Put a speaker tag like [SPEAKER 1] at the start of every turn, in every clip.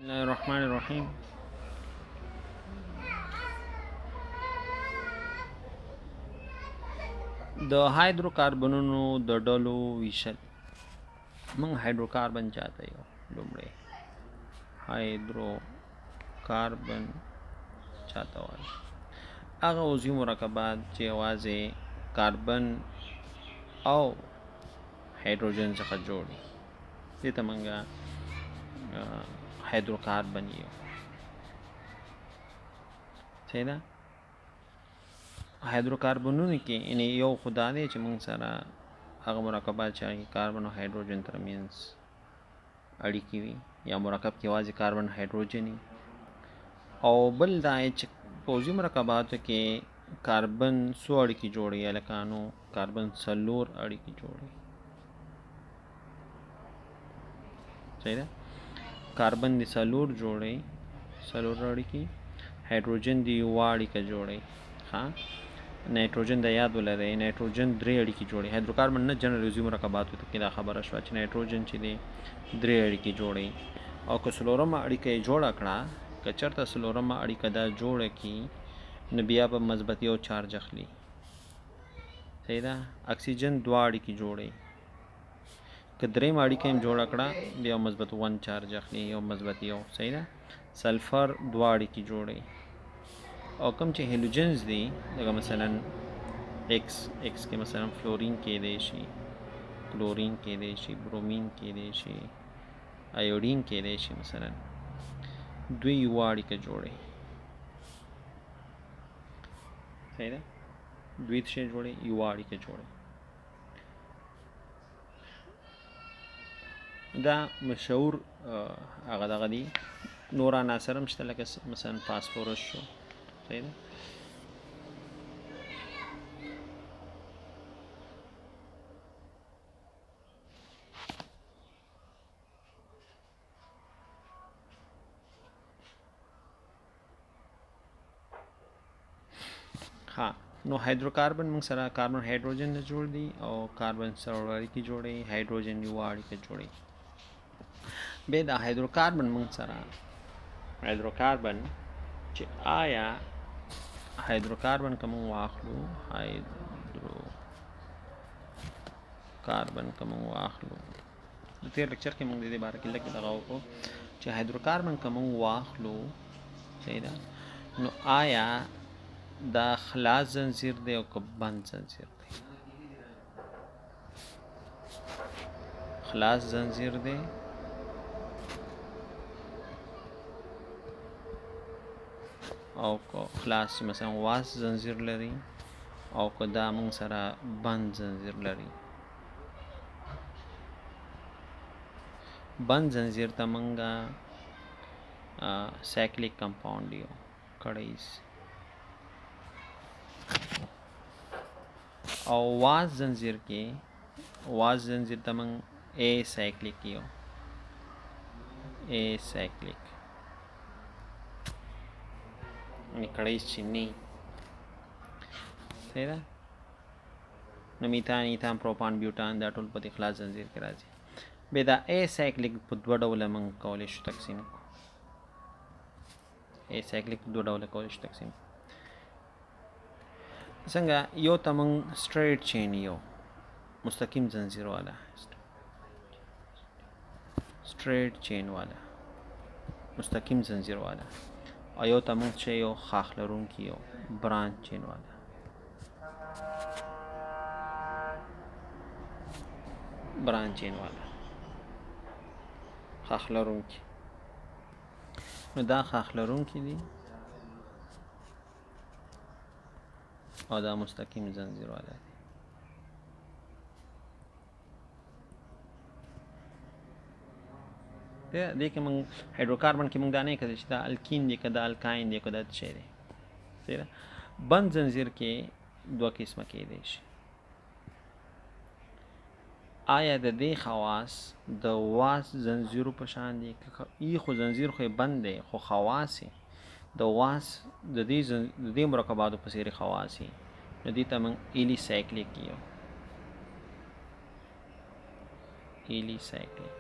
[SPEAKER 1] बिस्मिल्लाहिर्रहमानिर्रहीम। د हाइड्रोकार्बनونو د ډلو ویشل. موږ हाइड्रोकार्बन چاته یو لومړی हाइड्रोकार्बन چاته وایي هغه عضوي مرکبات چې یوازې کاربن او هایدروجن څخه جوړ دي دې ته موږ हाइड्रोकार्बन یو. صحیح ده. हाइड्रोकार्बनونو کې یعنی یو خدا دی چې موږ سره هغه مرکبات چې کاربن او هایدروجن ترمنځ اړیکې وي یا مرکب کې یوازې کاربن هایدروجن وي، او بل دا چې پوځي مرکباتو کې کاربن څو اړیکې جوړي الکانو کاربن څلور اړیکې جوړي. صحیح ده. کاربن دي څلور جوړي، څلور اړیکې. هایدروجن دی یو اړیکه جوړي. ها نایتروجن د یاد ولرئ، نایتروجن درې اړیکې جوړي. هایدروکاربن نه جنرال عضوي مرکباتو ته کې دا خبره شوه چې نایتروجن چې دی درې اړیکې جوړي، او که څلورمه اړیکه یې جوړه کړه، که چېرته څلورمه اړیکه دا جوړه کړي نو بیا به مثبتي او چارج اخلي. صحیح ده. اکسیجن دوه اړیکې جوړي، که درېمه اړیکه یې جوړه کړه بیا مثبت 1 چارج اخلي، یو مثبتي یو. صحیح ده. سلفر دوه اړیکې جوړي، او کوم چې هیلوجنز دي لکه مثلا ایکس کې مثلا فلورین کې دی شي، کلورین کې دی شي، برومین کې دی شي، ایودین کې دی شي، مثلا دوی یو اړیکه جوړي. صحیح ده. دوی څه جوړي؟ یو اړیکه جوړي. دا مشهور هغه دغه دي. نور عناصر هم شته لکه مثلا فاسفورس شو. صحیح ده. ها نو हाइड्रोकार्बन موږ سره کاربن هایدروجن نه جوړ دي، او کاربن سره اړیکې جوړي، هایدروجن یو اړیکه جوړي. به دا हाइड्रोकार्बन موږ سره हाइड्रोकार्बन چې آیا हाइड्रोकार्बन کوم واخلو، हाइड्रोकार्बन کوم واخلو د تیر لیکچر کې موږ د دې باره کې لږ دغه وکړو چې हाइड्रोकार्बन کوم واخلو. صحیح ده. نو آیا دا خلاص زنجیر دی او که بند زنجیر دی؟ خلاص زنجیر دی او که خلاص مثلا واس زنجیر لري، او که دا موږ سره بند زنجیر لري. بند زنجیر ته موږ سایکلیک کمپاوند یو کړئیس، او واس زنجیر کې واس زنجیر ته موږ ا سایکلیک یو ا سایکلیک کړئیس چینی. صحیح ده. نو میتان، ایتان، پروپان، بیوټان دا ټول په دې خلاص زنجیر کې راځي. بیا دا ا سایکلیک په دوه ډوله موږ کولی شو تقسیم کړو. ا سایکلیک په دوه ډوله کولی شو تقسیم کړو. څنګه؟ یو ته موږ سټریټ چین یو مستقیم زنجیر والا، سټریټ چین والا مستقیم زنجیر والا، او یو ته موږ چې یو خاخ لرونکي یو برانچ چین والا. برانچ چین والا خاخ لرونکي. نو دا خاخ لرونکي دي او دا مستقیم زنجیر والا دی. دې کې موږ हाइड्रोकार्बन کې موږ دا نه کړی چې دا الکین دی که دا الکاین دی که دا څه دی. صحیح ده. بند زنجیر کې دوه قسمه کېدی شي. آیا د دې خواص د واس زنجیرو په شان دي؟ ای خو زنجیر خو بند دی، خو خواص د واس د دې مرکباتو په څیر خواص نو دې ته موږ ایلی سایکلیک یو ایلی سایکلیک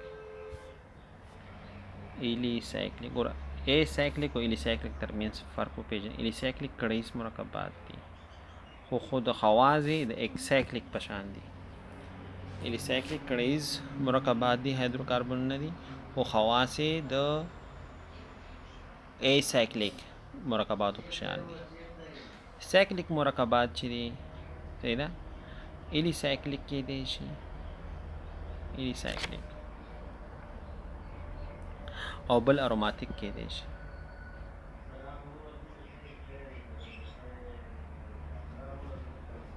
[SPEAKER 1] ایلی سایکلیک ګوره ای سایکلیک او ایلی سایکلیک ترمنځ فرق وپېژنئ. ایلی سایکلیک کړیز مرکبات دي خو د خواص یې د اکسایکلیک په شان دي. ایلی سایکلیک کړیز مرکبات دي هایدروکاربنونه دي خو خواص یې د ای سایکلیک مرکباتو په شان دي. سایکلیک مرکبات چې دي صحیح ده ایلی سایکلیک کېدی شي ایلی سایکلیک او بل اروماتیک کېدی شي.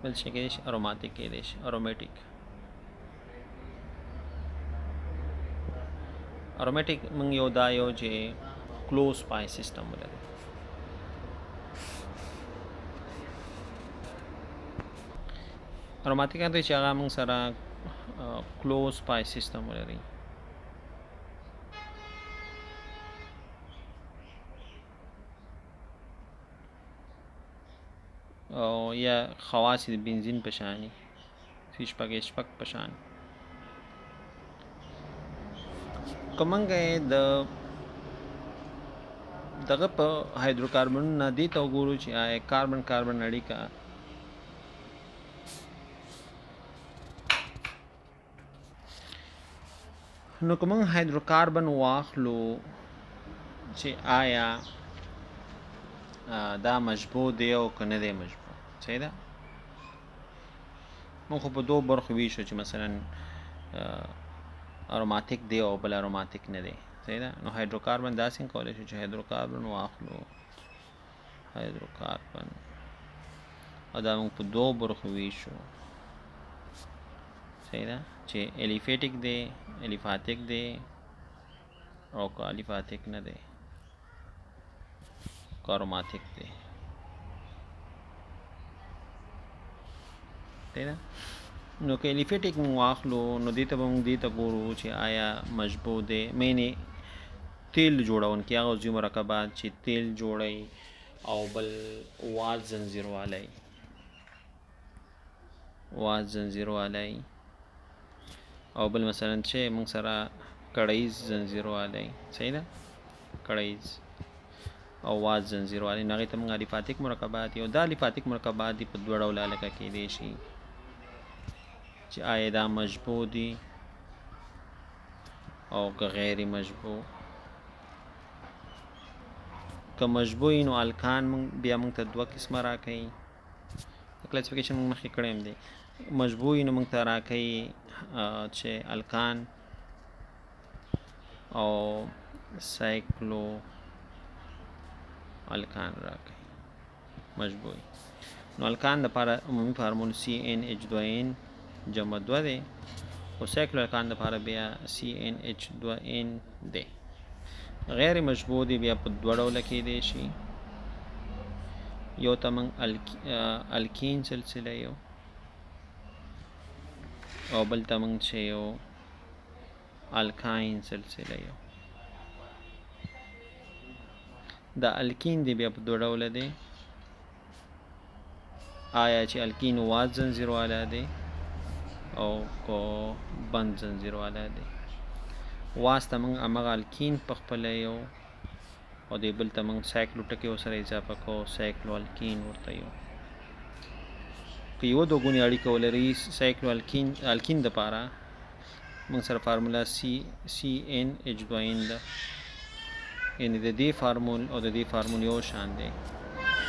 [SPEAKER 1] بل څه کېدی شي اروماتیک کېدی شي ارومیټیک. ارومیټیک موږ یو دا یو چې کلوز پای سیستم ولري. اروماتیک هغه چې هغه موږ سره کلوز پای سیستم ولري. او یا خواص د بنزین په شانی شپږ په شان. کومنګه دغه په هایدروکاربن نه دي ته وګورو چې کاربن کاربن اړیکه نو کومنګ هایدروکاربن واخلو چې آیا دا مشبوع دی او که نه دی مشبوع. صحیح ده موږ خو په دوه برخو ویشو چې مثلا اروماتیک دی او بل اروماتیک نه دی. صحیح ده نو هایدروکاربن داسې کولی شو چې هایدروکاربن واخلو هایدروکاربن او دا موږ په دوه برخو ویشو. صحیح ده چې الیفیټیک دی الیفاتیک دی او که الیفاتیک نه دی اروماتیک دی. صحیح ده نو که الیفیټیک موږ واخلو نو دې ته به موږ دې ته ګورو چې آیا مشبوع دی مینې تیل جوړونکي هغه عضوي مرکبات چې تیل جوړوي او بل واز زنځیر والی او بل مثلا چې موږ سره کړیز زنځیر والی. صحیح ده کړیز او واز زنځیر والی نو هغې ته موږ الیفاتیک مرکبات یو دا الیفاتیک مرکبات دي په دوه ډوله هلکه کېدی شي چې آیا دا مشبوع دي او که غیر مشبوع. که مشبوع نو الکان بیا موږ ته دوه قسمه راکوي. کلاسیفیکیشن موږ مخکې کړی هم دی. مشبوع نو موږ ته راکوي چې الکان او سایکلو الکان راکوي مشبوع. نو الکان دپاره عمومي فارمول CnH2n جمع 2 دی خو سایکلو الکان دپاره بیا CnH2n دی. غیر مشبوع دی بیا په دوه ډوله کېدی شي. یو ته موږ الکین سلسله یو او بل ته موږ چې یو الکاین سلسله یو. دا الکین دی بیا په دوه ډوله دی. آیا چې الکین واز زنځیر والا دی او کو بند زنځیر والا دی. واز ته موږ همغه الکین په خپله یو او دی بل ته موږ سایکلو ټکي ورسره اضافه کوو سایکلو الکین ورته یو. که یوه دوه ګونې اړیکه ولري سایکلو الکین دپاره موږ سره فارموله CnH2n ده یعنې د دې فارمول او د دې فارمول یو شان دی.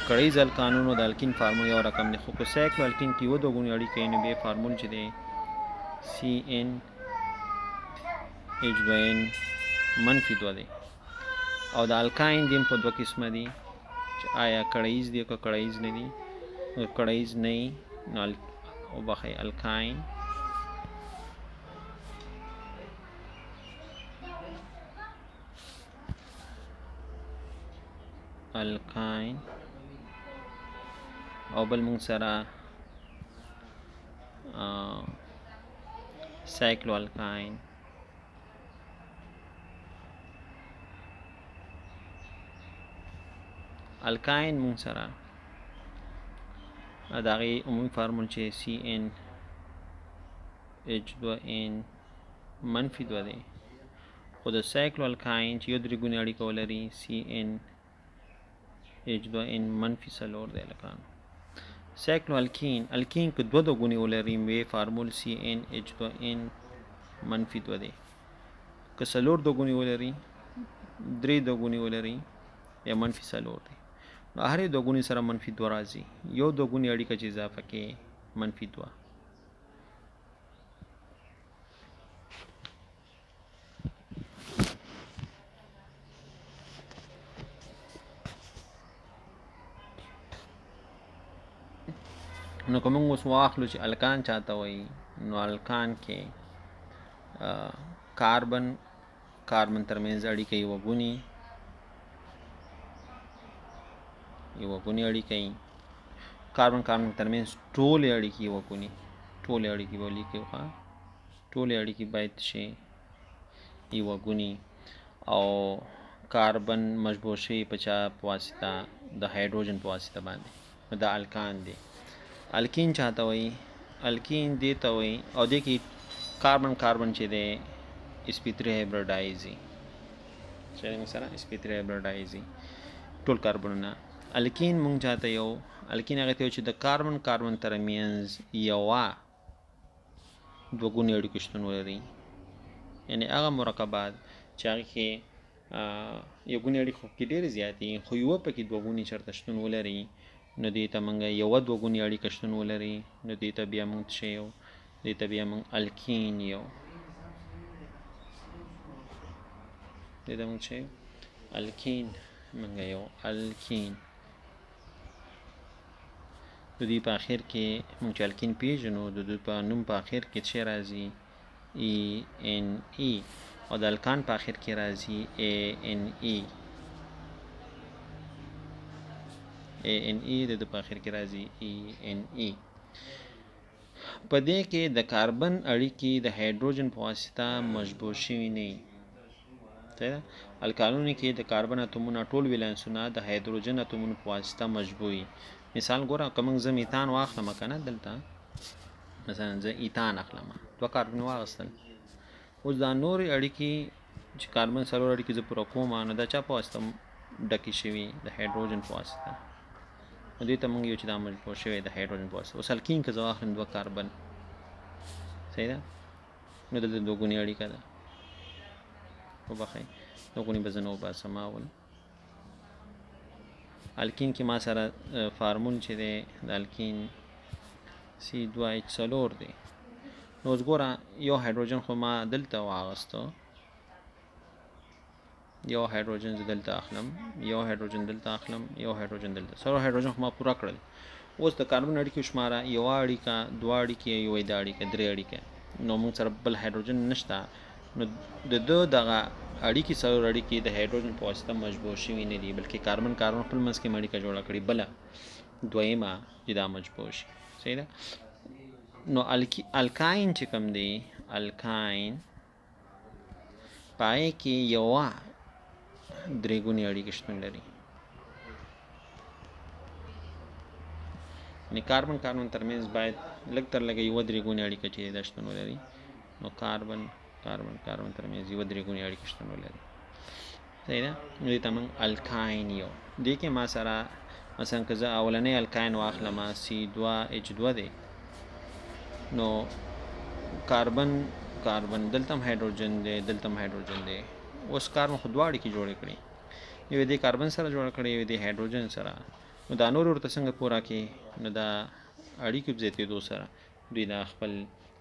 [SPEAKER 1] کړیز الکانونو د الکین فارمول یو رقم دی خو که سایکلو الکین کې یوه دوه ګونې اړیکه یې نو بیا فارمول چې دی CnH2n -2 دی. او د الکاین دي په دوه قسمه دي چې آیا کړیز دي او که کړیز نه دي. کړیز نه وي نو وبخئ الکاین او بل موږ سره سایکلو الکاین. الکاین موږ سره د هغې عمومي فارمول چې CnH2n -2 دی خو د سایکلو الکاین چې یو درې ګونې اړیکه ولري CnH2n منفي څلور دی الکانو. سایکلو الکین که دوه ګونې ولري وی فارمول CnH2n منفي دوه دی. که څلور دوه ګونې ولري درې دوه ګونې ولري یا منفي څلور دی. نو هرې دوه ګونې سره منفي دوه راځي، یو دوه ګونې اړیکه چې اضافه کې منفي دوه. نو که موږ اوس واخلو چې الکان چاته وایي، نو الکان کې کاربن ترمنځ اړیکه یوه ګونې اړیکه یي، کاربن ترمنځ ټولې اړیکې یوه ګونې، ټولې اړیکې به ولیکو، ټولې اړیکې باید شي یوه ګونې، او کاربن مشبوع شوي په چا په واسطه د هایدروجن په واسطه باندې، نو دا الکان دی. الکین چاته وایي؟ الکین دې ته وایي، او دې کې کاربن چې دی sp3 هایبریډایزي، چې مثلا sp3 هایبریډایزي ټول کاربنونه. الکین مونږ چاته یو الکین هغه ته چې د کاربن ترمنځ یوه دوه ګونې اړیکې شتون ولري، یعنې هغه مرکبات چې هغې کې یو ګونې اړیکې خو پکې ډېرې زیاتې خو یوه پکې دوه ګونې چېرته شتون ولري، نو دې ته مونږ یوه دوه ګونې اړیکه شتون ولري، نو دې ته بیا مونږ څه یو، دې ته بیا مونږ الکین یو، دې ته مونږ څه الکین مونږ یو الکین. د دوی په آخر کې مونږ چې الکین پیژنو، د دوی په نوم په آخر کې څه راځي ENE، او د الکان په آخر کې راځي ANE د په آخر کې راځي ENE. په دې کې د کاربن اړیکې د هایدروجن په واسطه مشبوع شوي نه وي. الکانونو کې د کاربن اتومونه ټول ولانسونه د هایدروجن اتومونو په واسطه مشبوع وي. مثال ګوره، که موږ زه میتان واخلم که نه، دلته مثلا زه ایتان اخلم، دوه کاربن واخیستل، اوس دا نورې اړیکې چې کاربن څلور اړیکې زه پوره کوم، نو دا چا په واسطه ډکې شوي؟ د هایدروجن په واسطه. نو دې ته موږ یو چې دا مشبوع شوی د هایدروجن په واسطه. اوس الکین که زه واخلم دوه کاربن، صحیح ده، نو دلته دوه ګونې اړیکه ده، وبخئ دوه ګونې به زه نه وباسم اول. الکین کې ما سره فارمول چې دی د الکین C2H4 دی. نو اوس ګوره، یو هایدروجن خو ما دلته واغسته، یو هایدروجن زه دلته اخلم، یو هایدروجن دلته اخلم، یو هایدروجن دلته، څلور هایدروجن خو ما پوره کړل. اوس د کاربن اړیکې شماره یوه اړیکه، دوه اړیکې، یوه د اړیکه، درې اړیکه، نو موږ سره بل هایدروجن نشته، نو د ده دغه اړیکې څلور اړیکې د هایدروجن په واسطه مشبوع شوي نه دي، بلکې کاربن خپل منځ کې اړیکه جوړه کړې، بله دویمه چې دا مشبوع شي. صحیح ده. نو الکاین چې کوم دی، الکاین پای کې یوه درې ګونې اړیکې شتون لري، یعنې کاربن ترمنځ باید لږ تر لږه یوه درې ګونې اړیکه چې دا شتون ولري. نو کاربن ترمنځ یوه درې ګونې اړیکې شتون ولري. صحیح ده. نو دې ته موږ الکاین یو. دې کې ما سره مثلا که زه اولنی الکاین واخلم C2H2 دی، نو کاربن دلته هم هایدروجن دی، دلته هم هایدروجن دی. اوس کاربن خو دوه اړیکې جوړې کړي، یو دې کاربن سره جوړه کړې، یو دې هایدروجن سره. نو دا نور ورته څنګه پوره کړي؟ نو دا اړیکې په زیاتېدو سره دوی دا خپل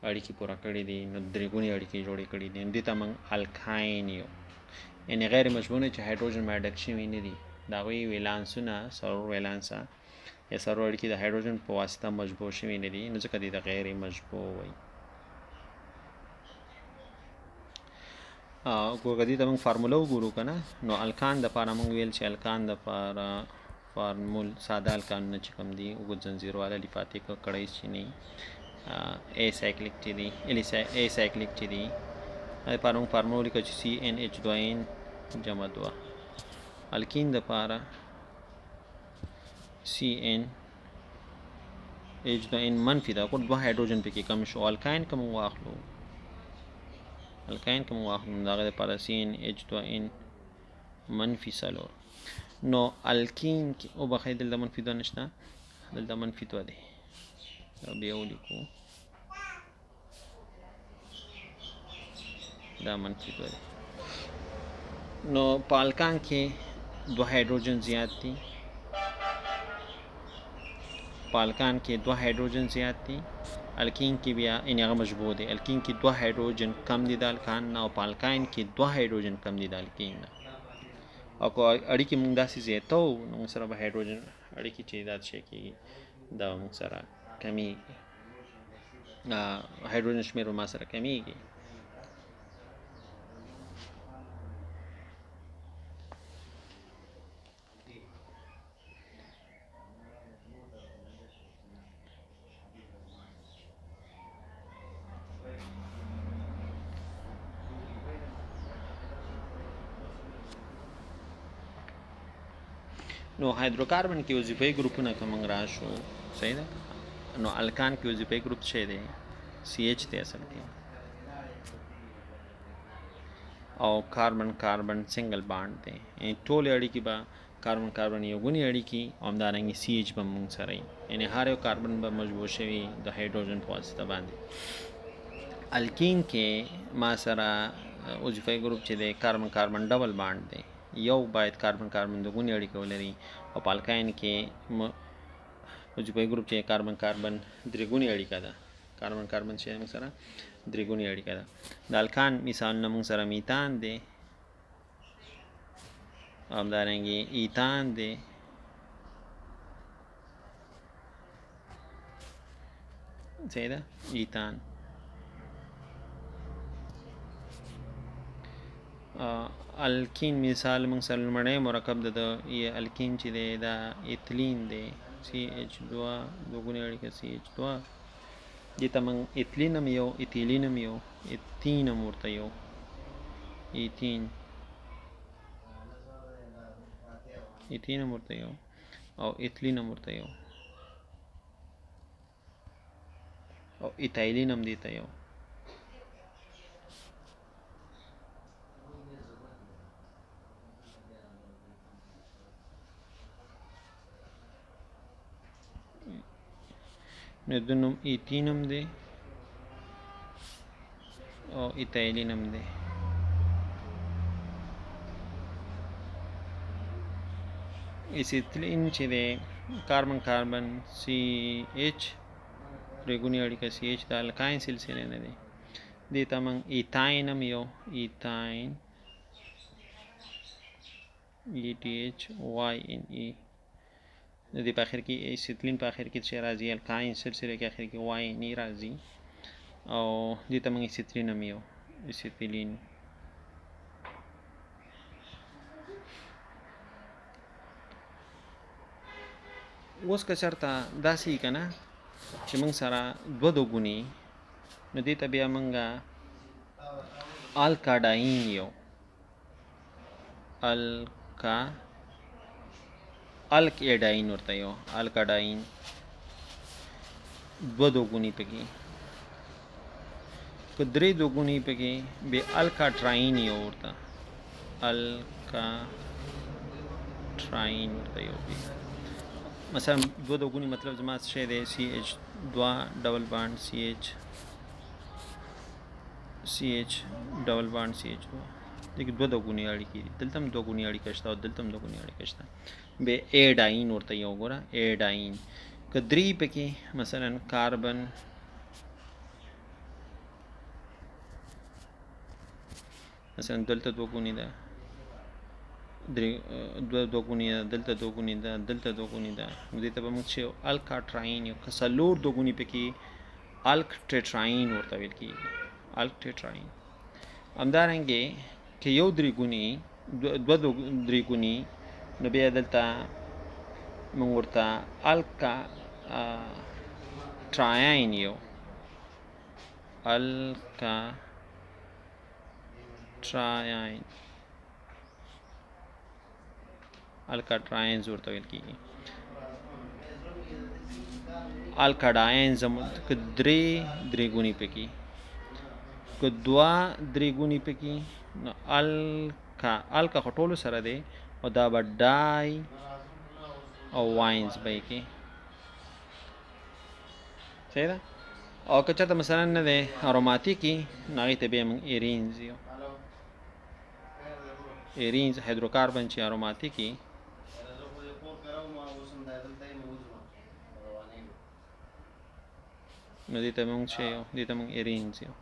[SPEAKER 1] اړیکې پوره کړي دي، نو درې ګونې اړیکې جوړې کړي دي. دې ته موږ الکاین یو، یعنې غیر مشبوع چې هایدروجن باندې ډک شوي نه دي، د هغوی ولانسونه څلور ولانسه یا څلور اړیکې د هایدروجن په واسطه مشبوع شوي نه دي، نو ځکه دې ته غیر مشبوع وایي. که دې ته موږ فارموله وګورو که نه، نو الکان دپاره موږ ویل چې الکان دپاره فارمول ساده الکانونه چې کوم دي، اوږد زنځیر والا لفاتې کړی چې نه ای سایکلیک چې دي، ای سایکلیک چې دي، هغې دپاره موږ فارموله ولیکه چې CnH2n جمع دوه. الکین دپاره CnH2n منفي ده، دوه هایدروجن پکې کم شو. الکاین که موږ واخلو، الکاین کوم واخلو دغه لپاره CnH2n منفي څلور. نو الکین کې وبخښئ دلته منفي دوه نشته، دلته منفي دوه دی، بیا ولیکو دا منفي دوه دی. نو په الکان کې دوه هایدروجن زیات دي، په الکان کې دوه هایدروجن زیات دي، الکین کې بیا یعنې هغه مشبوع دی، الکین کې دوه هایدروجن کم دي د الکان نه، او په الکاین کې دوه هایدروجن کم دي د الکین نه. او که اړیکې موږ داسې زیاتو نو موږ سره به هایدروجن اړیکې چې دا شی کېږي دا موږ سره کمیږي، هایدروجن شمېر به ما سره کمیږي. نو هایدروکاربن کې وظیفوي ګروپونه که موږ راشو صحیح ده، نو الکان کې وظیفوي ګروپ څه دی؟ CH دی اصل کې، او کاربن کاربن سنگل بانډ دی، یعنې ټولې اړیکې به کاربن کاربن یو ګونې اړیکې او همدارنګې CH به موږ سره وي، یعنې هر یو کاربن به مجبور شوي د هایدروجن په واسطه باندې. الکین کې ما سره وظیفوي ګروپ چې دی کاربن کاربن ډبل بانډ دی، یو باید کاربن کاربن د غونې اړیکه ولري، او په الکاین کې وظیفوي ګروپ چې کاربن کاربن درې ګونې اړیکه ده، کاربن کاربن چې موږ سره درې ګونې اړیکه ده. د الکان مثالونه موږ سره میتان دی، او همدارنګې ایتان دی، صحیح ده ایتان. الکین مثال موږ سره لومړی مرکب د الکین چې دی دا ایتلین دی، CH2 دوګونې اړیکه CH2، دې ته موږ ایتلین هم یو ایتیلین هم یو ایتین هم ورته یو ایتین هم ورته یو او ایتلین هم ورته یو او ایتایلین هم دې ته یو. نو د نوم ایتین هم دی او ایتایلین هم دی. ایسیتلین چې دی کاربن کاربن CH درې ګونې اړیکه CH د الکاین سلسلې نه دی، دې ته موږ ایتاین هم یو ایتاین ETHYNE، د دې په اخر کې ایسیتلین په اخر کې چې راځي الکاین سلسله کې اخر کې YNE راځي، او دې ته موږ ایسیتلین هم یو ایسیتلین. اوس که چېرته داسې وي که نه چې موږ سره دوه دوګونې، نو دې ته بیا موږ الکاډاین یو الک ایډاین ورته یو الکاډاین دوه دوګونې پکې، که درې دوګونې پکې بیا الکاټراین یو ورته الکاټراین ورته یو بیا. مثلا دوه دوګونې مطلب زما څه شی دی CH2 ډبل بانډ CH ډبل بانډ CH2 دې کې دوه دوګونې اړیکې دي، دلته هم دوګونې اړیکه شته او دلته هم دوګونې اړیکه شته. بیا ایډاین ورته یو ګوره ایډاین، که درې پکې مثلا کاربن مثلا دلته دوګونې ده دوګونې ده دلته دوګونې ده دلته دوګونې ده، نو دې ته به موږ چې الکاټراین یو، که څلور دوګونې پکې الک ټیټراین ورته ویل کېږي الک ټیټراین. همدارنګې که یو درې ګونې دوه درې ګونې، نو بیا دلته موږ ورته الکا ټرایین یو الکا ټرایین الکاټراینز ورته ویل کېږي. الکاډاین زموږ که درې ګونې پکې که دوه درې ګونې پکې نو الکا خو ټولو سره دی او دا به ډای او واینز به یې کې صحیح ده او که چاته مثلا نه دی اروماتیکي نو هغې ته بیا موږ ایرینز یو ایرینز هایدروکاربن چې اروماتیکي نو دې ته موږ چې یو دې ته موږ ایرینز یو